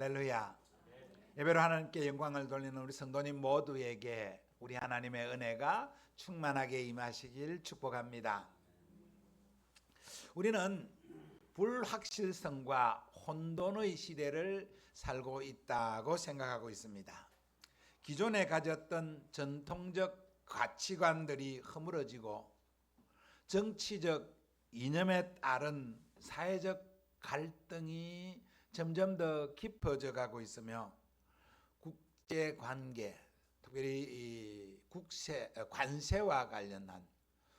할렐루야. 예배로 하나님께 영광을 돌리는 우리 성도님 모두에게 우리 하나님의 은혜가 충만하게 임하시길 축복합니다. 우리는 불확실성과 혼돈의 시대를 살고 있다고 생각하고 있습니다. 기존에 가졌던 전통적 가치관들이 허물어지고 정치적 이념에 따른 사회적 갈등이 점점 더 깊어져 가고 있으며 국제관계, 특별히 관세와 관련한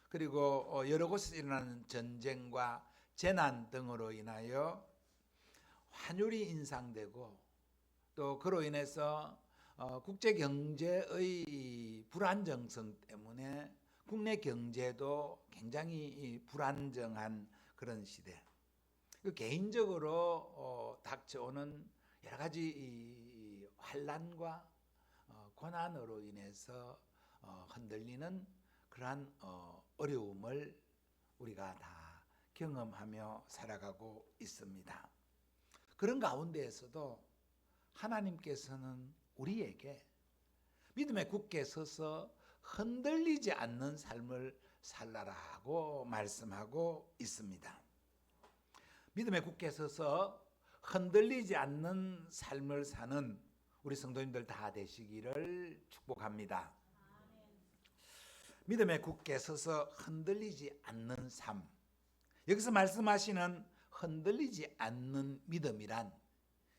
그리고 여러 곳에서 일어나는 전쟁과 재난 등으로 인하여 환율이 인상되고 또 그로 인해서 국제 경제의 불안정성 때문에 국내 경제도 굉장히 불안정한 그런 시대. 개인적으로 닥쳐오는 여러 가지 환난과 고난으로 인해서 흔들리는 그러한 어려움을 우리가 다 경험하며 살아가고 있습니다. 그런 가운데에서도 하나님께서는 우리에게 믿음의 굳게 서서 흔들리지 않는 삶을 살라라고 말씀하고 있습니다. 믿음에 굳게 서서 흔들리지 않는 삶을 사는 우리 성도님들 다 되시기를 축복합니다. 믿음에 굳게 서서 흔들리지 않는 삶. 여기서 말씀하시는 흔들리지 않는 믿음이란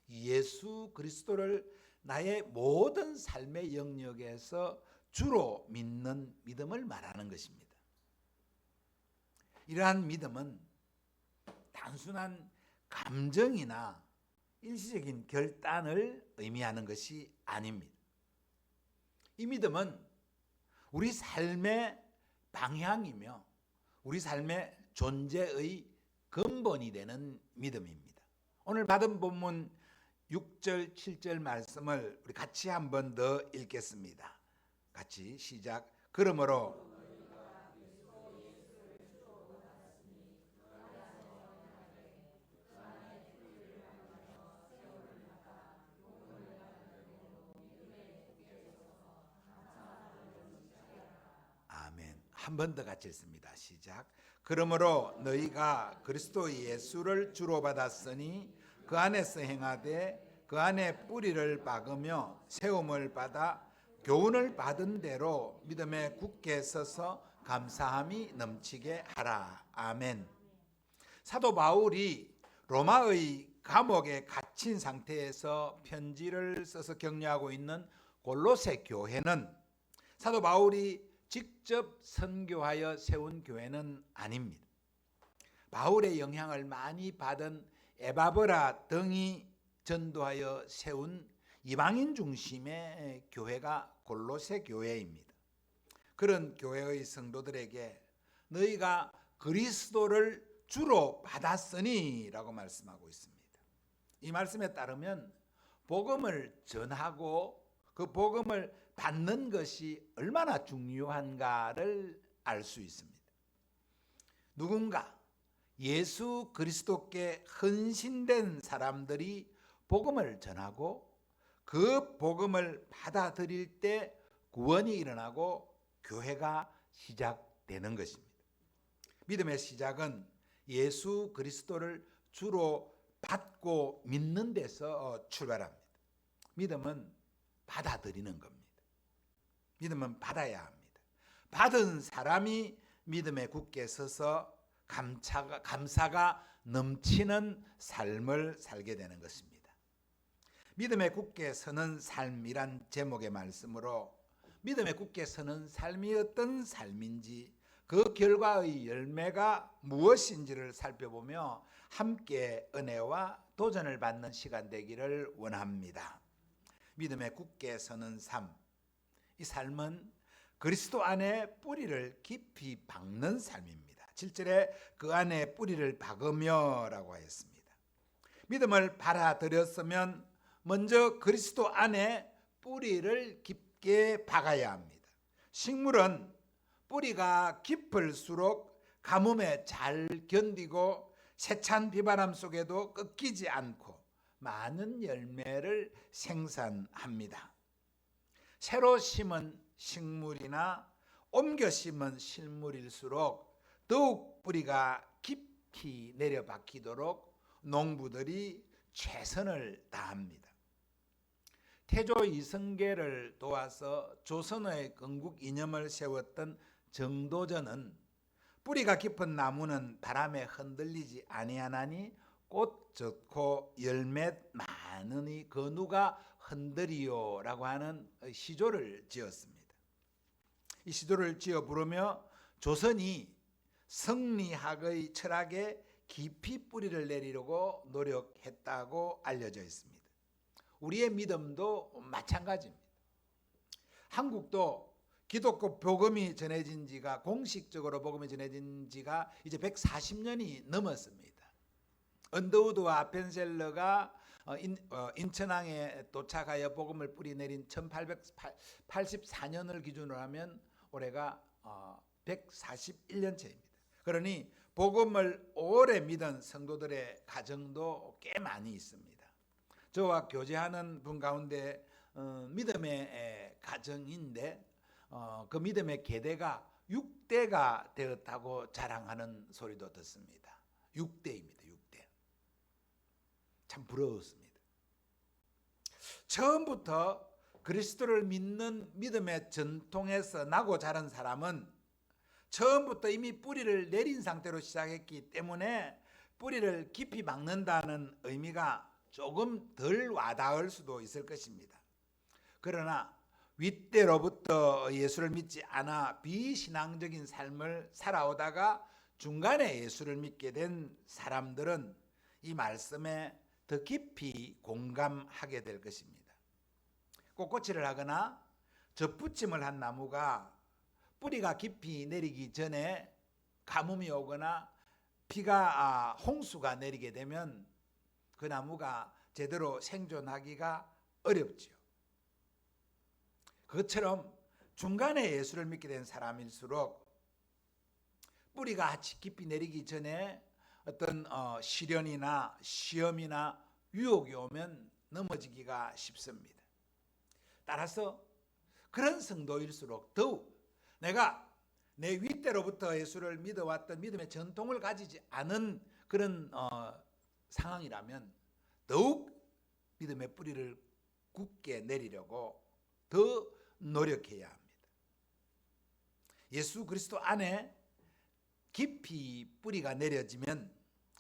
예수 그리스도를 나의 모든 삶의 영역에서 주로 믿는 믿음을 말하는 것입니다. 이러한 믿음은 단순한 감정이나 일시적인 결단을 의미하는 것이 아닙니다. 이 믿음은 우리 삶의 방향이며 우리 삶의 존재의 근본이 되는 믿음입니다. 오늘 받은 본문 6절, 7절 말씀을 우리 같이 한 번 더 읽겠습니다. 같이 시작. 그러므로 한 번 더 같이 읽습니다. 시작. 그러므로 너희가 그리스도 예수를 주로 받았으니 그 안에서 행하되 그 안에 뿌리를 박으며 세움을 받아 교훈을 받은 대로 믿음에 굳게 서서 감사함이 넘치게 하라. 아멘. 사도 바울이 로마의 감옥에 갇힌 상태에서 편지를 써서 격려하고 있는 골로새 교회는 사도 바울이 직접 선교하여 세운 교회는 아닙니다. 바울의 영향을 많이 받은 에바브라 등이 전도하여 세운 이방인 중심의 교회가 골로새 교회입니다. 그런 교회의 성도들에게 너희가 그리스도를 주로 받았으니 라고 말씀하고 있습니다. 이 말씀에 따르면 복음을 전하고 그 복음을 받는 것이 얼마나 중요한가를 알 수 있습니다. 누군가 예수 그리스도께 헌신된 사람들이 복음을 전하고 그 복음을 받아들일 때 구원이 일어나고 교회가 시작되는 것입니다. 믿음의 시작은 예수 그리스도를 주로 받고 믿는 데서 출발합니다. 믿음은 받아들이는 겁니다. 믿음은 받아야 합니다. 받은 사람이 믿음에 굳게 서서 감사가 넘치는 삶을 살게 되는 것입니다. 믿음에 굳게 서는 삶이란 제목의 말씀으로 믿음에 굳게 서는 삶이 어떤 삶인지 그 결과의 열매가 무엇인지를 살펴보며 함께 은혜와 도전을 받는 시간 되기를 원합니다. 믿음에 굳게 서는 삶. 이 삶은 그리스도 안에 뿌리를 깊이 박는 삶입니다. 7절에 그 안에 뿌리를 박으며 라고 하였습니다. 믿음을 받아들였으면 먼저 그리스도 안에 뿌리를 깊게 박아야 합니다. 식물은 뿌리가 깊을수록 가뭄에 잘 견디고 세찬 비바람 속에도 꺾이지 않고 많은 열매를 생산합니다. 새로 심은 식물이나 옮겨 심은 실물일수록 더욱 뿌리가 깊이 내려박히도록 농부들이 최선을 다합니다. 태조 이성계를 도와서 조선의 건국 이념을 세웠던 정도전은 뿌리가 깊은 나무는 바람에 흔들리지 아니하나니 꽃 좋고 열매 많으니 그 누가 흔들이요라고 하는 시조를 지었습니다. 이 시조를 지어 부르며 조선이 성리학의 철학에 깊이 뿌리를 내리려고 노력했다고 알려져 있습니다. 우리의 믿음도 마찬가지입니다. 한국도 기독교 복음이 전해진 지가, 공식적으로 복음이 전해진 지가 이제 140년이 넘었습니다. 언더우드와 아펜셀러가 인천항에 도착하여 복음을 뿌리내린 1884년을 기준으로 하면 올해가 141년째입니다. 그러니 복음을 오래 믿은 성도들의 가정도 꽤 많이 있습니다. 저와 교제하는 분 가운데 믿음의 가정인데 그 믿음의 계대가 6대가 되었다고 자랑하는 소리도 듣습니다. 6대입니다. 6대. 참 부러웠습니다. 처음부터 그리스도를 믿는 믿음의 전통에서 나고 자란 사람은 처음부터 이미 뿌리를 내린 상태로 시작했기 때문에 뿌리를 깊이 박는다는 의미가 조금 덜 와닿을 수도 있을 것입니다. 그러나 윗대로부터 예수를 믿지 않아 비신앙적인 삶을 살아오다가 중간에 예수를 믿게 된 사람들은 이 말씀에 더 깊이 공감하게 될 것입니다. 꽃꽂이를 하거나 접붙임을 한 나무가 뿌리가 깊이 내리기 전에 가뭄이 오거나 비가 홍수가 내리게 되면 그 나무가 제대로 생존하기가 어렵죠. 그것처럼 중간에 예수를 믿게 된 사람일수록 뿌리가 아주 깊이 내리기 전에 어떤 시련이나 시험이나 유혹이 오면 넘어지기가 쉽습니다. 따라서 그런 성도일수록 더욱 내가 내 윗대로부터 예수를 믿어왔던 믿음의 전통을 가지지 않은 그런 상황이라면 더욱 믿음의 뿌리를 굳게 내리려고 더 노력해야 합니다. 예수 그리스도 안에 깊이 뿌리가 내려지면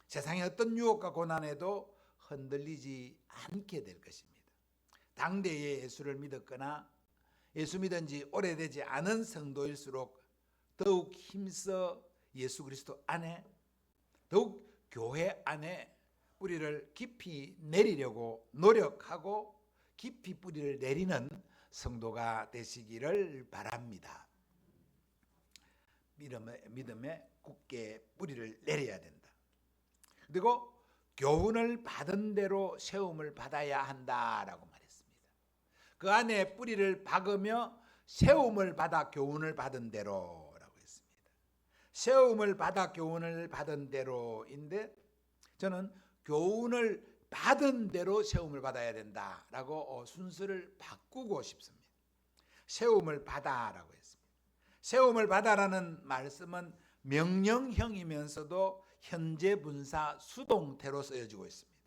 세상의 어떤 유혹과 고난에도 흔들리지 않게 될 것입니다. 당대에 예수를 믿었거나 예수 믿은 지 오래되지 않은 성도일수록 더욱 힘써 예수 그리스도 안에, 더욱 교회 안에 뿌리를 깊이 내리려고 노력하고 깊이 뿌리를 내리는 성도가 되시기를 바랍니다. 믿음에 굳게 뿌리를 내려야 된다. 그리고 교훈을 받은 대로 세움을 받아야 한다라고 말했습니다. 그 안에 뿌리를 박으며 세움을 받아 교훈을 받은 대로라고 했습니다. 세움을 받아 교훈을 받은 대로인데 저는 교훈을 받은 대로 세움을 받아야 된다라고 순서를 바꾸고 싶습니다. 세움을 받아라고 했습니다. 세움을 받아라는 말씀은 명령형이면서도 현재 분사 수동태로 쓰여지고 있습니다.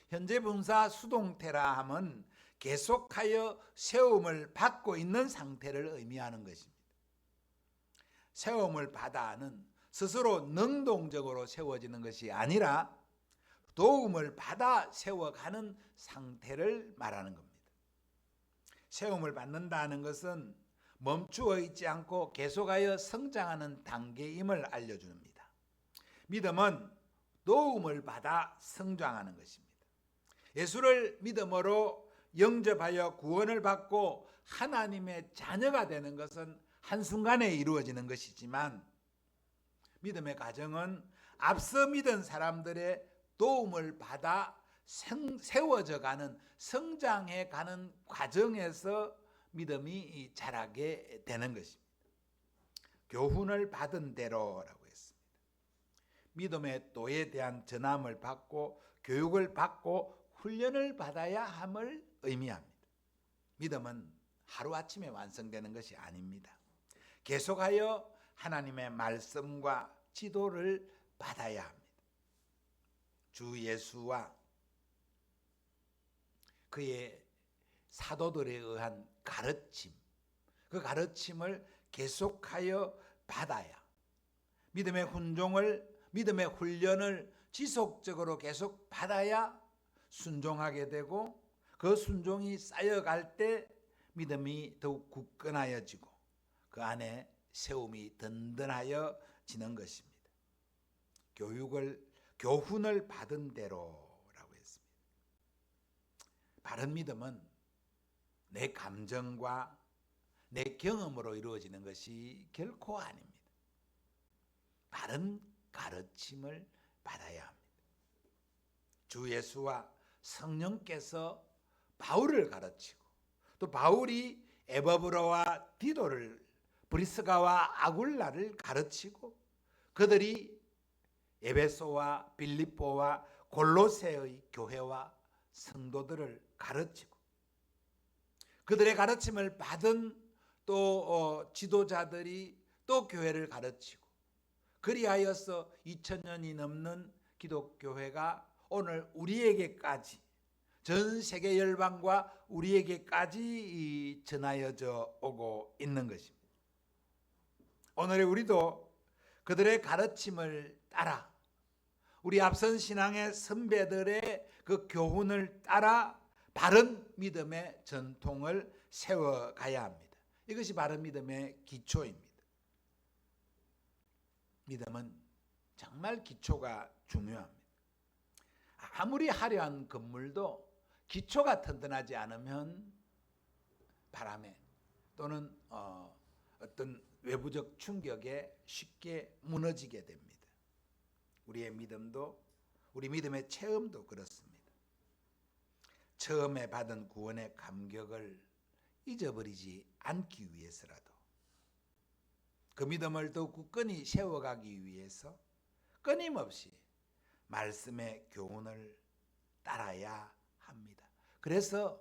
현재 분사 수동태라 함은 계속하여 세움을 받고 있는 상태를 의미하는 것입니다. 세움을 받아는 스스로 능동적으로 세워지는 것이 아니라 도움을 받아 세워가는 상태를 말하는 겁니다. 세움을 받는다는 것은 멈추어 있지 않고 계속하여 성장하는 단계임을 알려줍니다. 믿음은 도움을 받아 성장하는 것입니다. 예수를 믿음으로 영접하여 구원을 받고 하나님의 자녀가 되는 것은 한순간에 이루어지는 것이지만 믿음의 과정은 앞서 믿은 사람들의 도움을 받아 세워져 가는, 성장해 가는 과정에서 믿음이 자라게 되는 것입니다. 교훈을 받은 대로라고 했습니다. 믿음의 도에 대한 전함을 받고 교육을 받고 훈련을 받아야 함을 의미합니다. 믿음은 하루아침에 완성되는 것이 아닙니다. 계속하여 하나님의 말씀과 지도를 받아야 합니다. 주 예수와 그의 사도들에 의한 가르침, 그 가르침을 계속하여 받아야, 믿음의 훈련을 지속적으로 계속 받아야 순종하게 되고, 그 순종이 쌓여갈 때 믿음이 더욱 굳건하여지고 그 안에 세움이 든든하여지는 것입니다. 교훈을 받은 대로라고 했습니다. 바른 믿음은 내 감정과 내 경험으로 이루어지는 것이 결코 아닙니다. 바른 가르침을 받아야 합니다. 주 예수와 성령께서 바울을 가르치고, 또 바울이 에버브로와 디도를, 브리스가와 아굴라를 가르치고, 그들이 에베소와 빌립보와 골로새의 교회와 성도들을 가르치고, 그들의 가르침을 받은 또 지도자들이 또 교회를 가르치고, 그리하여서 2000년이 넘는 기독교회가 오늘 우리에게까지, 전 세계 열방과 우리에게까지 전하여져 오고 있는 것입니다. 오늘의 우리도 그들의 가르침을 따라, 우리 앞선 신앙의 선배들의 그 교훈을 따라 바른 믿음의 전통을 세워가야 합니다. 이것이 바른 믿음의 기초입니다. 믿음은 정말 기초가 중요합니다. 아무리 화려한 건물도 기초가 튼튼하지 않으면 바람에 또는 어떤 외부적 충격에 쉽게 무너지게 됩니다. 우리의 믿음도, 우리 믿음의 체험도 그렇습니다. 처음에 받은 구원의 감격을 잊어버리지 않기 위해서라도, 그 믿음을 더욱 굳건히 세워가기 위해서 끊임없이 말씀의 교훈을 따라야 합니다. 그래서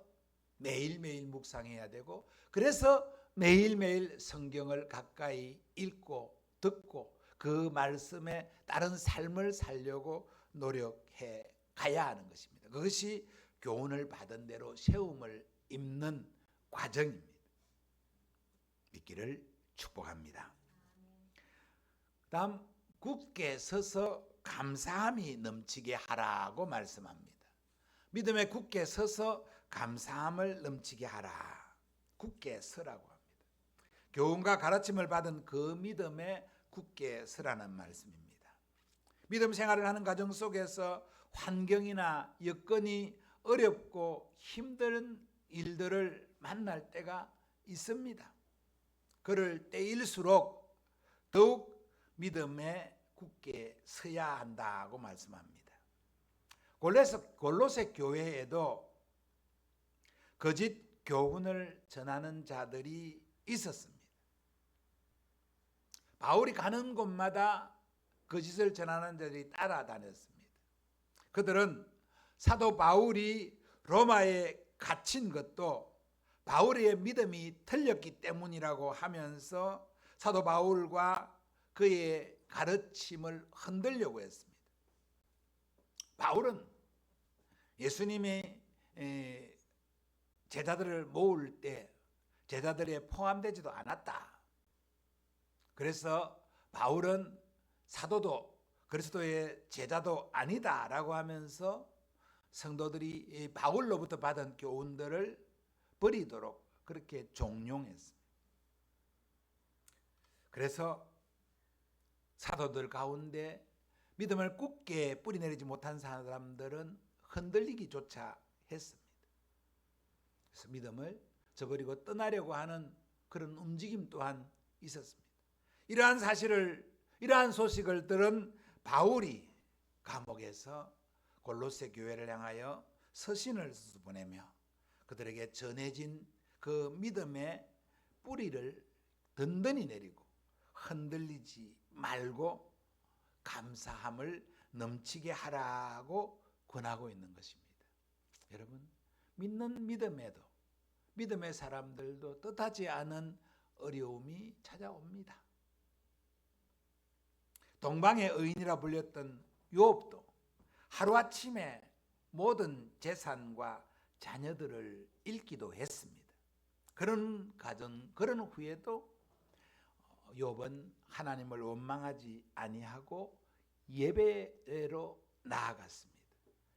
매일매일 묵상해야 되고, 그래서 매일매일 성경을 가까이 읽고 듣고 그 말씀에 따른 삶을 살려고 노력해 가야 하는 것입니다. 그것이 교훈을 받은 대로 세움을 입는 과정입니다. 믿기를 축복합니다. 다음, 굳게 서서 감사함이 넘치게 하라고 말씀합니다. 믿음에 굳게 서서 감사함을 넘치게 하라. 굳게 서라고 합니다. 교훈과 가르침을 받은 그 믿음에 굳게 서라는 말씀입니다. 믿음 생활을 하는 과정 속에서 환경이나 여건이 어렵고 힘든 일들을 만날 때가 있습니다. 그럴 때일수록 더욱 믿음에 굳게 서야 한다고 말씀합니다. 골로새 교회에도 거짓 교훈을 전하는 자들이 있었습니다. 바울이 가는 곳마다 거짓을 전하는 자들이 따라다녔습니다. 그들은 사도 바울이 로마에 갇힌 것도 바울의 믿음이 틀렸기 때문이라고 하면서 사도 바울과 그의 가르침을 흔들려고 했습니다. 바울은 예수님이 제자들을 모을 때 제자들에 포함되지도 않았다. 그래서 바울은 사도도 그리스도의 제자도 아니다라고 하면서 성도들이 바울로부터 받은 교훈들을 버리도록 그렇게 종용했습니다. 그래서 사도들 가운데 믿음을 굳게 뿌리내리지 못한 사람들은 흔들리기조차 했습니다. 그래서 믿음을 저버리고 떠나려고 하는 그런 움직임 또한 있었습니다. 이러한 소식을 들은 바울이 감옥에서 골로새 교회를 향하여 서신을 보내며 그들에게 전해진 그 믿음의 뿌리를 든든히 내리고 흔들리지 말고 감사함을 넘치게 하라고 권하고 있는 것입니다. 여러분, 믿는 믿음에도, 믿음의 사람들도 뜻하지 않은 어려움이 찾아옵니다. 동방의 의인이라 불렸던 욥도 하루아침에 모든 재산과 자녀들을 잃기도 했습니다. 그런 후에도 욥은 하나님을 원망하지 아니하고 예배로 나아갔습니다.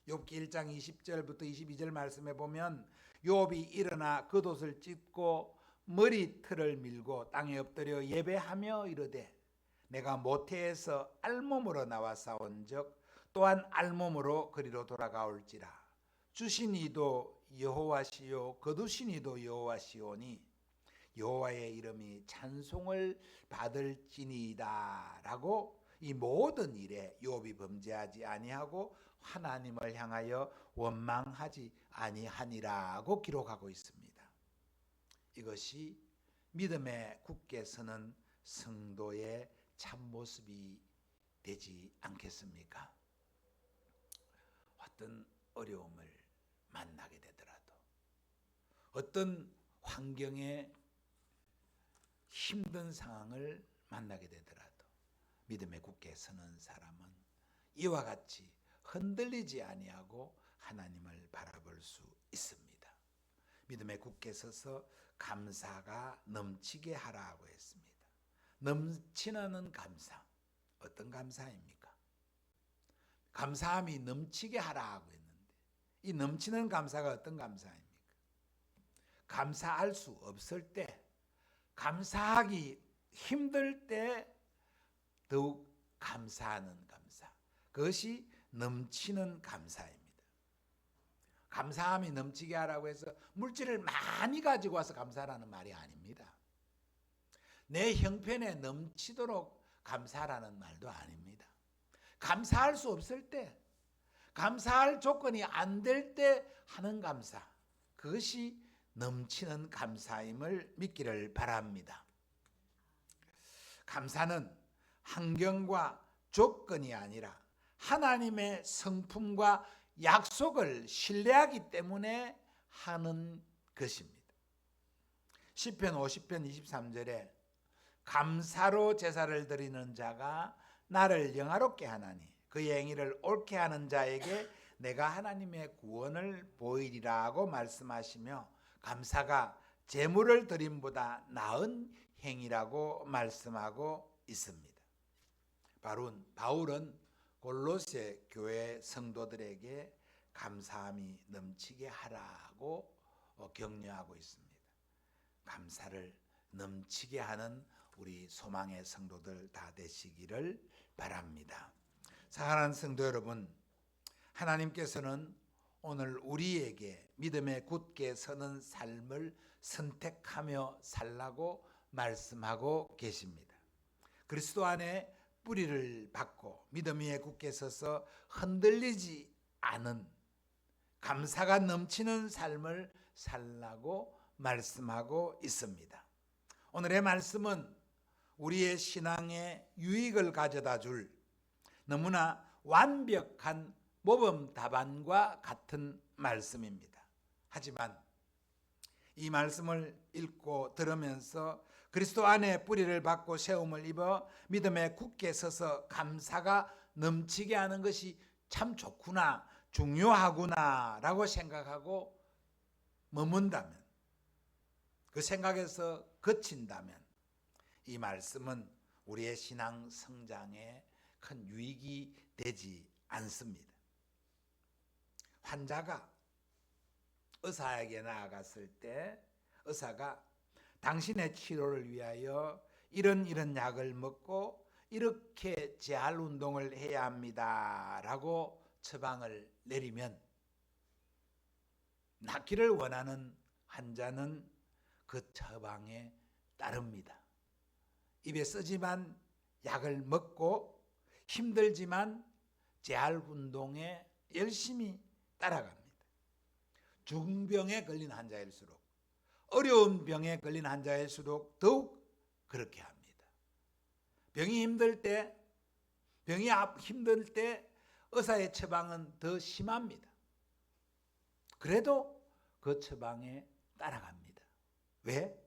욥기 1장 20절부터 22절 말씀에 보면 욥이 일어나 겉옷을 찢고 머리털을 밀고 땅에 엎드려 예배하며 이르되 내가 모태에서 알몸으로 나와 싸운즉 또한 알몸으로 그리로 돌아가올지라. 주신 이도 여호와시요 거두신 이도 여호와시오니 여호와의 이름이 찬송을 받을지니이다 라고 이 모든 일에 욥이 범죄하지 아니하고 하나님을 향하여 원망하지 아니하니라고 기록하고 있습니다. 이것이 믿음에 굳게 서는 성도의 참모습이 되지 않겠습니까? 어떤 어려움을 만나게 되더라도, 어떤 환경에 힘든 상황을 만나게 되더라도 믿음에 굳게 서는 사람은 이와 같이 흔들리지 아니하고 하나님을 바라볼 수 있습니다. 믿음에 굳게 서서 감사가 넘치게 하라고 했습니다. 넘치는 감사, 어떤 감사입니까? 감사함이 넘치게 하라고 했는데 이 넘치는 감사가 어떤 감사입니까? 감사할 수 없을 때, 감사하기 힘들 때 더욱 감사하는 감사, 그것이 넘치는 감사입니다. 감사함이 넘치게 하라고 해서 물질을 많이 가지고 와서 감사라는 말이 아닙니다. 내 형편에 넘치도록 감사라는 말도 아닙니다. 감사할 수 없을 때, 감사할 조건이 안 될 때 하는 감사, 그것이 넘치는 감사임을 믿기를 바랍니다. 감사는 환경과 조건이 아니라 하나님의 성품과 약속을 신뢰하기 때문에 하는 것입니다. 시편 50편 23절에 감사로 제사를 드리는 자가 나를 영화롭게 하나니 그의 행위를 옳게 하는 자에게 내가 하나님의 구원을 보이리라고 말씀하시며 감사가 제물을 드림보다 나은 행위라고 말씀하고 있습니다. 바울은 골로새 교회 성도들에게 감사함이 넘치게 하라고 격려하고 있습니다. 감사를 넘치게 하는 우리 소망의 성도들 다 되시기를 바랍니다. 사랑하는 성도 여러분, 하나님께서는 오늘 우리에게 믿음에 굳게 서는 삶을 선택하며 살라고 말씀하고 계십니다. 그리스도 안에 뿌리를 받고 믿음 위에 굳게 서서 흔들리지 않은 감사가 넘치는 삶을 살라고 말씀하고 있습니다. 오늘의 말씀은 우리의 신앙에 유익을 가져다 줄 너무나 완벽한 모범 답안과 같은 말씀입니다. 하지만 이 말씀을 읽고 들으면서 그리스도 안에 뿌리를 받고 세움을 입어 믿음에 굳게 서서 감사가 넘치게 하는 것이 참 좋구나, 중요하구나 라고 생각하고 머문다면, 그 생각에서 그친다면 이 말씀은 우리의 신앙 성장에 큰 유익이 되지 않습니다. 환자가 의사에게 나아갔을 때 의사가 당신의 치료를 위하여 이런 약을 먹고 이렇게 재활 운동을 해야 합니다 라고 처방을 내리면 낫기를 원하는 환자는 그 처방에 따릅니다. 입에 쓰지만 약을 먹고 힘들지만 재활 운동에 열심히 따라갑니다. 중병에 걸린 환자일수록, 어려운 병에 걸린 환자일수록 더욱 그렇게 합니다. 병이 힘들 때 의사의 처방은 더 심합니다. 그래도 그 처방에 따라갑니다. 왜?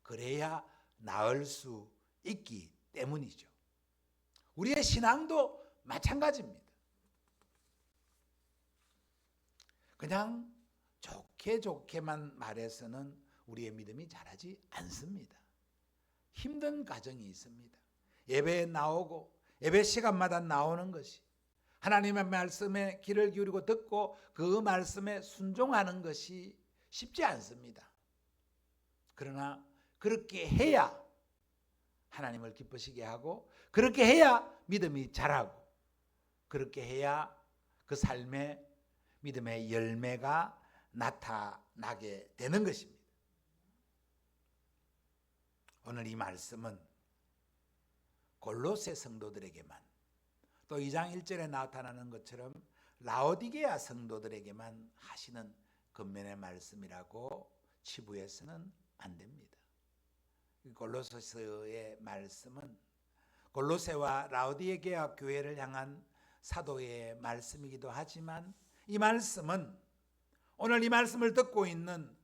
그래야 나을 수 있기 때문이죠. 우리의 신앙도 마찬가지입니다. 그냥 좋게 좋게만 말해서는 우리의 믿음이 자라지 않습니다. 힘든 과정이 있습니다. 예배에 나오고 예배 시간마다 나오는 것이 하나님의 말씀에 귀를 기울이고 듣고 그 말씀에 순종하는 것이 쉽지 않습니다. 그러나 그렇게 해야 하나님을 기쁘시게 하고 그렇게 해야 믿음이 자라고 그렇게 해야 그 삶에 믿음의 열매가 나타나게 되는 것입니다. 오늘 이 말씀은 골로새 성도들에게만 또 2장 1절에 나타나는 것처럼 라오디게아 성도들에게만 하시는 권면의 말씀이라고 치부해서는 안 됩니다. 골로새서의 말씀은 골로새와 라오디게아 교회를 향한 사도의 말씀이기도 하지만 이 말씀은 오늘 이 말씀을 듣고 있는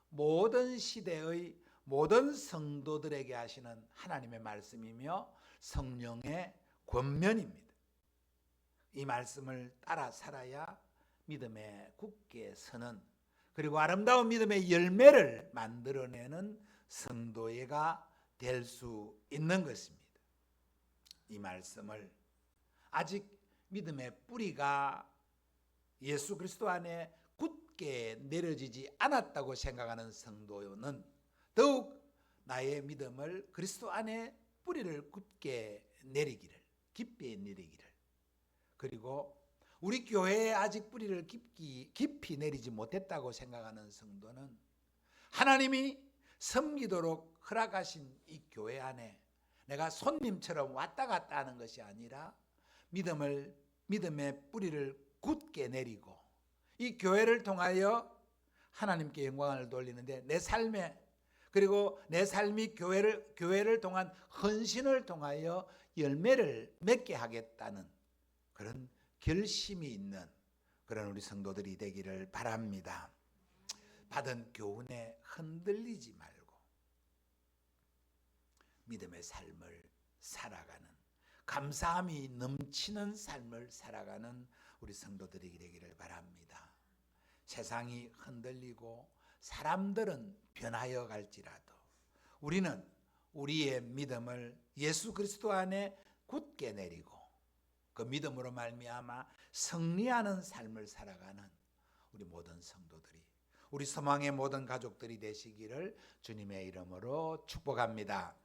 모든 시대의 모든 성도들에게 하시는 하나님의 말씀이며 성령의 권면입니다. 이 말씀을 따라 살아야 믿음에 굳게 서는 그리고 아름다운 믿음의 열매를 만들어내는 성도가 될 수 있는 것입니다. 이 말씀을 아직 믿음의 뿌리가 예수 그리스도 안에 굳게 내려지지 않았다고 생각하는 성도는 더욱 나의 믿음을 그리스도 안에 뿌리를 굳게 내리기를 깊이 내리기를 그리고 우리 교회에 아직 뿌리를 깊이 내리지 못했다고 생각하는 성도는 하나님이 섬기도록 허락하신 이 교회 안에 내가 손님처럼 왔다 갔다 하는 것이 아니라 믿음의 뿌리를 굳게 내리고 이 교회를 통하여 하나님께 영광을 돌리는데 내 삶에 그리고 내 삶이 교회를 통한 헌신을 통하여 열매를 맺게 하겠다는 그런 결심이 있는 그런 우리 성도들이 되기를 바랍니다. 받은 교훈에 흔들리지 말고 믿음의 삶을 살아가는 감사함이 넘치는 삶을 살아가는 우리 성도들이 되기를 바랍니다. 세상이 흔들리고 사람들은 변하여 갈지라도 우리는 우리의 믿음을 예수 그리스도 안에 굳게 내리고 그 믿음으로 말미암아 승리하는 삶을 살아가는 우리 모든 성도들이 우리 소망의 모든 가족들이 되시기를 주님의 이름으로 축복합니다.